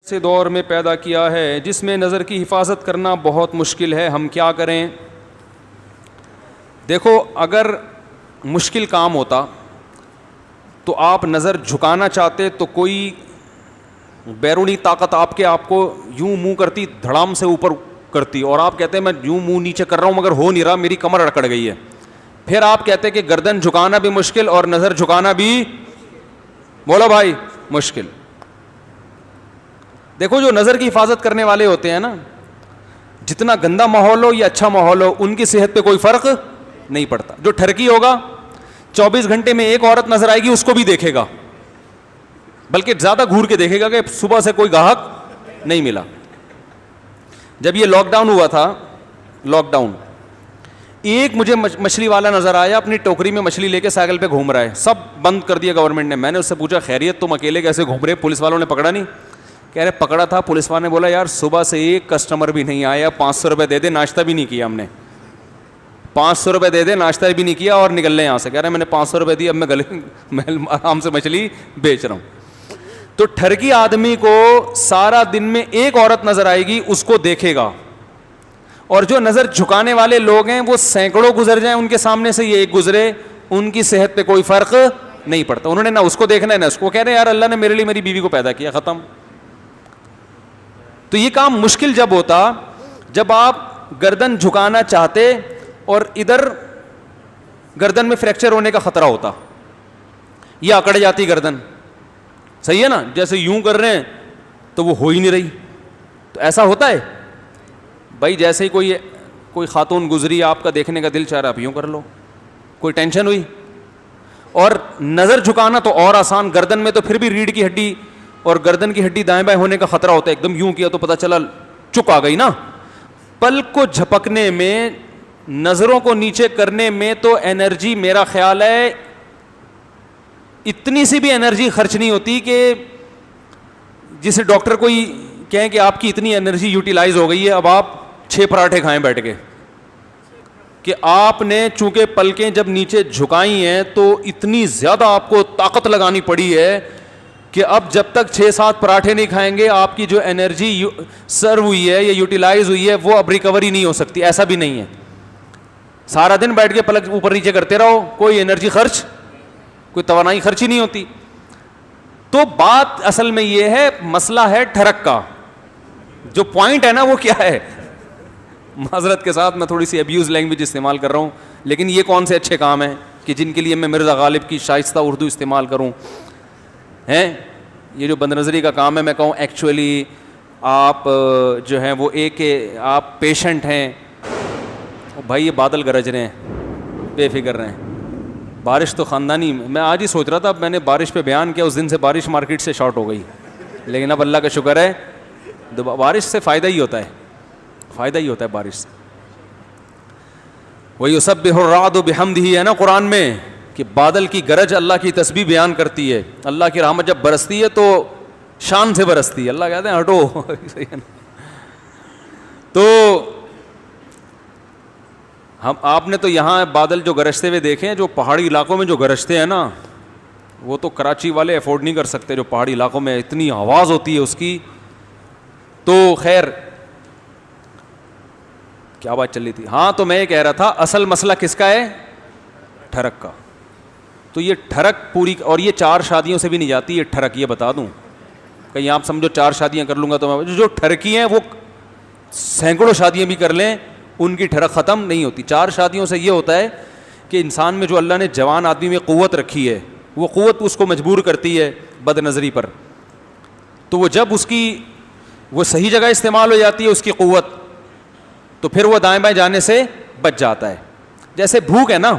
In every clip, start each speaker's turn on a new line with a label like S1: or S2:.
S1: سے دور میں پیدا کیا ہے جس میں نظر کی حفاظت کرنا بہت مشکل ہے، ہم کیا کریں؟ دیکھو، اگر مشکل کام ہوتا تو آپ نظر جھکانا چاہتے تو کوئی بیرونی طاقت آپ کو یوں منہ کرتی، دھڑام سے اوپر کرتی، اور آپ کہتے ہیں میں یوں منہ نیچے کر رہا ہوں مگر ہو نہیں رہا، میری کمر اکڑ گئی ہے. پھر آپ کہتے کہ گردن جھکانا بھی مشکل اور نظر جھکانا بھی، بولو بھائی، مشکل. دیکھو، جو نظر کی حفاظت کرنے والے ہوتے ہیں نا، جتنا گندا ماحول ہو یا اچھا ماحول ہو، ان کی صحت پہ کوئی فرق نہیں پڑتا. جو ٹھرکی ہوگا 24 گھنٹے میں ایک عورت نظر آئے گی، اس کو بھی دیکھے گا، بلکہ زیادہ گھور کے دیکھے گا کہ صبح سے کوئی گاہک نہیں ملا. جب یہ لاک ڈاؤن ہوا تھا، لاک ڈاؤن، ایک مجھے مچھلی والا نظر آیا، اپنی ٹوکری میں مچھلی لے کے سائیکل پہ گھوم رہا ہے. سب بند کر دیا گورنمنٹ نے. میں نے اس سے پوچھا خیریت، تم اکیلے کیسے گھوم رہے؟ پولیس والوں نے پکڑا نہیں؟ کہہ رہے پکڑا تھا. پولیس والے نے بولا یار صبح سے ایک کسٹمر بھی نہیں آیا، 500 روپے دے دے، ناشتہ بھی نہیں کیا ہم نے، 500 روپے دے دے، ناشتہ بھی نہیں کیا اور نکل لیں یہاں سے. کہہ رہے میں نے 500 روپے دی، اب میں آرام سے مچھلی بیچ رہا ہوں. تو ٹھرکی آدمی کو سارا دن میں ایک عورت نظر آئے گی، اس کو دیکھے گا. اور جو نظر جھکانے والے لوگ ہیں وہ سینکڑوں گزر جائیں ان کے سامنے سے، یہ ایک گزرے، ان کی صحت پہ کوئی فرق نہیں پڑتا. انہوں نے نہ اس کو دیکھنا ہے نہ اس کو. کہہ رہے یار اللہ نے میرے لیے میری بیوی کو پیدا کیا، ختم. تو یہ کام مشکل جب ہوتا جب آپ گردن جھکانا چاہتے اور ادھر گردن میں فریکچر ہونے کا خطرہ ہوتا، یہ اکڑ جاتی گردن. صحیح ہے نا؟ جیسے یوں کر رہے ہیں تو وہ ہو ہی نہیں رہی. تو ایسا ہوتا ہے بھائی، جیسے ہی کوئی خاتون گزری، آپ کا دیکھنے کا دل چاہ رہا، آپ یوں کر لو، کوئی ٹینشن ہوئی. اور نظر جھکانا تو اور آسان. گردن میں تو پھر بھی ریڑھ کی ہڈی اور گردن کی ہڈی دائیں بائیں ہونے کا خطرہ ہوتا ہے. ایک دم یوں کیا تو پتہ چلا چک آ گئی نا. پلک کو جھپکنے میں، نظروں کو نیچے کرنے میں تو انرجی، میرا خیال ہے اتنی سی بھی انرجی خرچ نہیں ہوتی کہ جسے ڈاکٹر کوئی کہیں کہ آپ کی اتنی انرجی یوٹیلائز ہو گئی ہے، اب آپ 6 پراٹھے کھائیں بیٹھ کے. کہ آپ نے چونکہ پلکیں جب نیچے جھکائی ہیں تو اتنی زیادہ آپ کو طاقت لگانی پڑی ہے کہ اب جب تک 6-7 پراٹھے نہیں کھائیں گے، آپ کی جو انرجی سرو ہوئی ہے یا یوٹیلائز ہوئی ہے وہ اب ریکوری نہیں ہو سکتی. ایسا بھی نہیں ہے. سارا دن بیٹھ کے پلک اوپر نیچے کرتے رہو، کوئی انرجی خرچ، کوئی توانائی خرچ ہی نہیں ہوتی. تو بات اصل میں یہ ہے، مسئلہ ہے ٹھرک کا. جو پوائنٹ ہے نا وہ کیا ہے؟ معذرت کے ساتھ میں تھوڑی سی ابیوز لینگویج استعمال کر رہا ہوں، لیکن یہ کون سے اچھے کام ہیں کہ جن کے لیے میں مرزا غالب کی شائستہ اردو استعمال کروں ہیں؟ یہ جو بد نظری کا کام ہے، میں کہوں ایکچولی آپ جو ہیں وہ آپ پیشنٹ ہیں. بھائی یہ بادل گرج رہے ہیں، بے فکر رہے ہیں، بارش تو خاندانی. میں آج ہی سوچ رہا تھا، میں نے بارش پہ بیان کیا، اس دن سے بارش مارکیٹ سے شارٹ ہو گئی، لیکن اب اللہ کا شکر ہے بارش سے فائدہ ہی ہوتا ہے، فائدہ ہی ہوتا ہے بارش سے. وَيُسَبِّحُ الرَّعْدُ بِحَمْدِهِ ہے نا قرآن میں، کہ بادل کی گرج اللہ کی تسبیح بیان کرتی ہے. اللہ کی رحمت جب برستی ہے تو شان سے برستی ہے. اللہ کہتے ہیں ہٹو. صحیح ہے نا؟ تو آپ نے تو یہاں بادل جو گرجتے ہوئے دیکھے ہیں، جو پہاڑی علاقوں میں جو گرجتے ہیں نا، وہ تو کراچی والے افورڈ نہیں کر سکتے. جو پہاڑی علاقوں میں اتنی آواز ہوتی ہے اس کی. تو خیر، کیا بات چل رہی تھی؟ ہاں، تو میں یہ کہہ رہا تھا اصل مسئلہ کس کا ہے؟ ٹھرک کا. تو یہ ٹھرک پوری، اور یہ 4 شادیوں سے بھی نہیں جاتی یہ ٹھرک. یہ بتا دوں، کہیں آپ سمجھو 4 شادیاں کر لوں گا تو میں، جو ٹھرکی ہیں وہ سینکڑوں شادیاں بھی کر لیں، ان کی ٹھرک ختم نہیں ہوتی. 4 شادیوں سے یہ ہوتا ہے کہ انسان میں جو اللہ نے جوان آدمی میں قوت رکھی ہے، وہ قوت اس کو مجبور کرتی ہے بد نظری پر. تو وہ جب اس کی وہ صحیح جگہ استعمال ہو جاتی ہے اس کی قوت، تو پھر وہ دائیں بائیں جانے سے بچ جاتا ہے. جیسے بھوک ہے نا،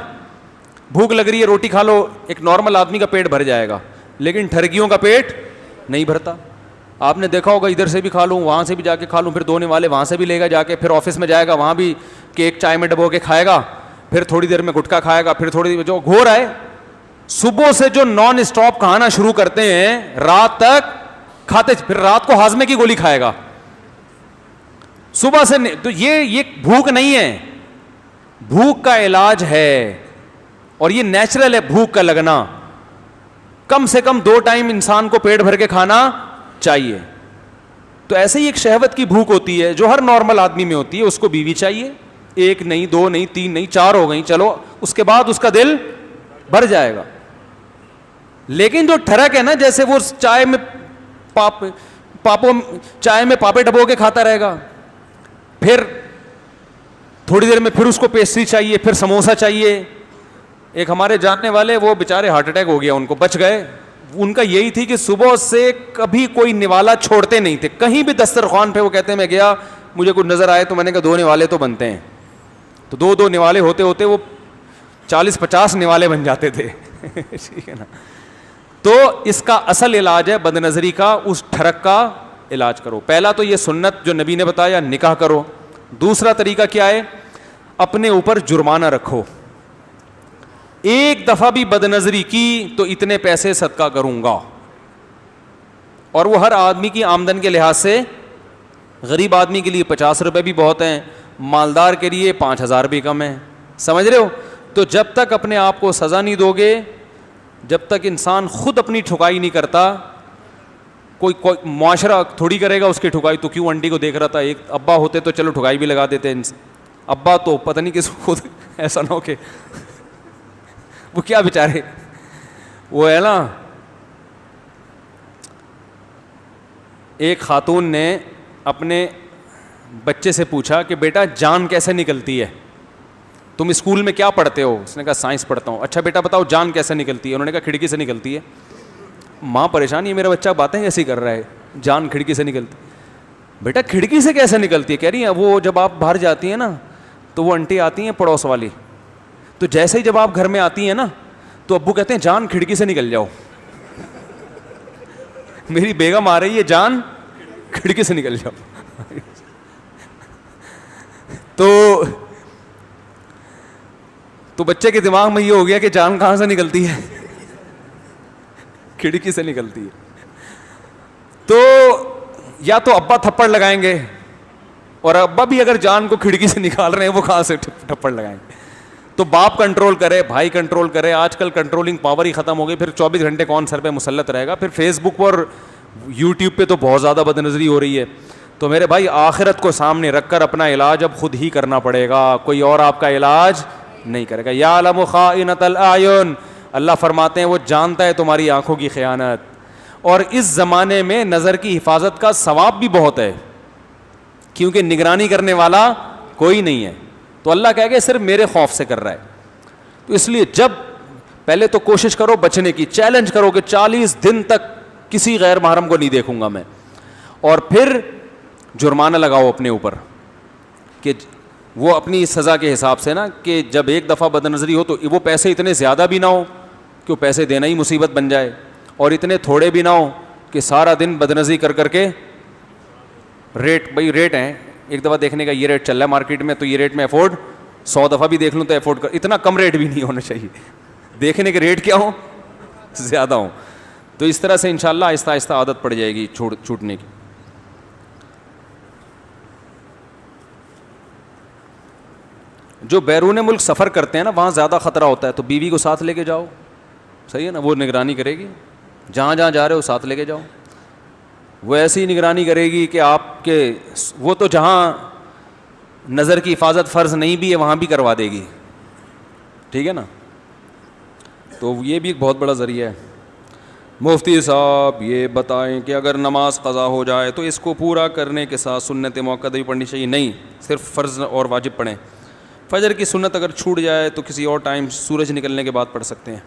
S1: بھوک لگ رہی ہے، روٹی کھا لو، ایک نارمل آدمی کا پیٹ بھر جائے گا، لیکن ٹھرکیوں کا پیٹ نہیں بھرتا. آپ نے دیکھا ہوگا، ادھر سے بھی کھا لوں، وہاں سے بھی جا کے کھا لوں، پھر دھونے والے وہاں سے بھی لے گا جا کے، پھر آفس میں جائے گا، وہاں بھی کیک چائے میں ڈبو کے کھائے گا، پھر تھوڑی دیر میں گٹکا کھائے گا، پھر تھوڑی دیر جو گھور ہے. صبح سے جو نان اسٹاپ کھانا شروع کرتے ہیں، رات تک کھاتے، پھر رات کو ہاضمے کی گولی کھائے گا صبح سے. تو یہ بھوک نہیں ہے، بھوک کا علاج ہے، اور یہ نیچرل ہے بھوک کا لگنا. کم سے کم 2 ٹائم انسان کو پیٹ بھر کے کھانا چاہیے. تو ایسے ہی ایک شہوت کی بھوک ہوتی ہے جو ہر نارمل آدمی میں ہوتی ہے. اس کو بیوی چاہیے, ایک نہیں, دو نہیں, تین نہیں, چار ہو گئی, چلو اس کے بعد اس کا دل بھر جائے گا. لیکن جو ٹھڑک ہے نا, جیسے وہ چائے میں چائے میں پاپے ڈبو کے کھاتا رہے گا, پھر تھوڑی دیر میں پھر اس کو پیسٹری چاہیے, پھر سموسا چاہیے. ایک ہمارے جاننے والے, وہ بیچارے ہارٹ اٹیک ہو گیا ان کو, بچ گئے. ان کا یہی تھی کہ صبح سے کبھی کوئی نوالا چھوڑتے نہیں تھے, کہیں بھی دسترخوان پہ وہ کہتے ہیں میں گیا, مجھے کچھ نظر آئے تو میں نے کہا 2 نوالے تو بنتے ہیں. تو 2 نوالے ہوتے ہوتے وہ 40-50 نوالے بن جاتے تھے. ٹھیک ہے نا. تو اس کا اصل علاج ہے بد نظری کا, اس ٹھڑک کا علاج کرو. پہلا تو یہ سنت جو نبی نے بتایا, نکاح کرو. دوسرا طریقہ کیا ہے, اپنے اوپر جرمانہ رکھو. ایک دفعہ بھی بد نظری کی تو اتنے پیسے صدقہ کروں گا. اور وہ ہر آدمی کی آمدن کے لحاظ سے, غریب آدمی کے لیے 50 روپے بھی بہت ہیں, مالدار کے لیے 5000 بھی کم ہیں. سمجھ رہے ہو. تو جب تک اپنے آپ کو سزا نہیں دو گے, جب تک انسان خود اپنی ٹھکائی نہیں کرتا, کوئی معاشرہ تھوڑی کرے گا اس کی ٹھکائی. تو کیوں انٹی کو دیکھ رہا تھا, ایک ابا ہوتے تو چلو ٹھکائی بھی لگا دیتے. ابا تو پتہ نہیں کس خود ایسا نہ ہو کہ وہ کیا بیچارے, وہ ہے نا, ایک خاتون نے اپنے بچے سے پوچھا کہ بیٹا جان کیسے نکلتی ہے, تم اسکول میں کیا پڑھتے ہو؟ اس نے کہا سائنس پڑھتا ہوں. اچھا بیٹا بتاؤ جان کیسے نکلتی ہے؟ انہوں نے کہا کھڑکی سے نکلتی ہے. ماں پریشان, یہ میرا بچہ باتیں ایسی کر رہا ہے, جان کھڑکی سے نکلتی. بیٹا کھڑکی سے کیسے نکلتی ہے؟ کہہ رہی ہیں وہ جب آپ باہر جاتی ہیں نا تو وہ انٹی آتی ہیں پڑوس والی, تو جیسے ہی جب آپ گھر میں آتی ہیں نا تو ابو کہتے ہیں جان کھڑکی سے نکل جاؤ. میری بیگم آ رہی ہے, جان کھڑکی سے نکل جاؤ. تو بچے کے دماغ میں یہ ہو گیا کہ جان کہاں سے نکلتی ہے, کھڑکی سے نکلتی ہے. تو یا تو ابا تھپڑ لگائیں گے, اور ابا بھی اگر جان کو کھڑکی سے نکال رہے ہیں وہ کہاں سے تھپڑ لگائیں گے. تو باپ کنٹرول کرے, بھائی کنٹرول کرے. آج کل کنٹرولنگ پاور ہی ختم ہو گئی. پھر 24 گھنٹے کون سر پہ مسلط رہے گا. پھر فیس بک پر یوٹیوب پہ تو بہت زیادہ بد نظری ہو رہی ہے. تو میرے بھائی آخرت کو سامنے رکھ کر اپنا علاج اب خود ہی کرنا پڑے گا, کوئی اور آپ کا علاج نہیں کرے گا. یعلم خائنۃ الاعین, اللہ فرماتے ہیں وہ جانتا ہے تمہاری آنکھوں کی خیانت. اور اس زمانے میں نظر کی حفاظت کا ثواب بھی بہت ہے, کیونکہ نگرانی کرنے والا کوئی نہیں ہے. تو اللہ کہے گا صرف میرے خوف سے کر رہا ہے. تو اس لیے جب پہلے تو کوشش کرو بچنے کی, چیلنج کرو کہ 40 دن تک کسی غیر محرم کو نہیں دیکھوں گا میں. اور پھر جرمانہ لگاؤ اپنے اوپر کہ وہ اپنی سزا کے حساب سے نا, کہ جب ایک دفعہ بد نظری ہو تو وہ پیسے اتنے زیادہ بھی نہ ہو کہ وہ پیسے دینا ہی مصیبت بن جائے, اور اتنے تھوڑے بھی نہ ہو کہ سارا دن بد نظری کر کر کے ریٹ, بھائی ریٹ ہیں ایک دفعہ دیکھنے کا, یہ ریٹ چل رہا ہے مارکیٹ میں تو یہ ریٹ میں افورڈ 100 دفعہ بھی دیکھ لوں تو افورڈ کر. اتنا کم ریٹ بھی نہیں ہونا چاہیے, دیکھنے کے ریٹ کیا ہوں زیادہ ہوں. تو اس طرح سے انشاءاللہ آہستہ آہستہ عادت پڑ جائے گی چھوٹنے کی. جو بیرون ملک سفر کرتے ہیں نا وہاں زیادہ خطرہ ہوتا ہے, تو بیوی کو ساتھ لے کے جاؤ, صحیح ہے نا, وہ نگرانی کرے گی. جہاں جہاں جا رہے ہو ساتھ لے کے جاؤ, وہ ایسی نگرانی کرے گی کہ آپ کے, وہ تو جہاں نظر کی حفاظت فرض نہیں بھی ہے وہاں بھی کروا دے گی. ٹھیک ہے نا. تو یہ بھی ایک بہت بڑا ذریعہ ہے. مفتی صاحب یہ بتائیں کہ اگر نماز قضا ہو جائے تو اس کو پورا کرنے کے ساتھ سنت موقع بھی پڑھنی چاہیے؟ نہیں, صرف فرض اور واجب پڑھیں. فجر کی سنت اگر چھوٹ جائے تو کسی اور ٹائم سورج نکلنے کے بعد پڑھ سکتے ہیں.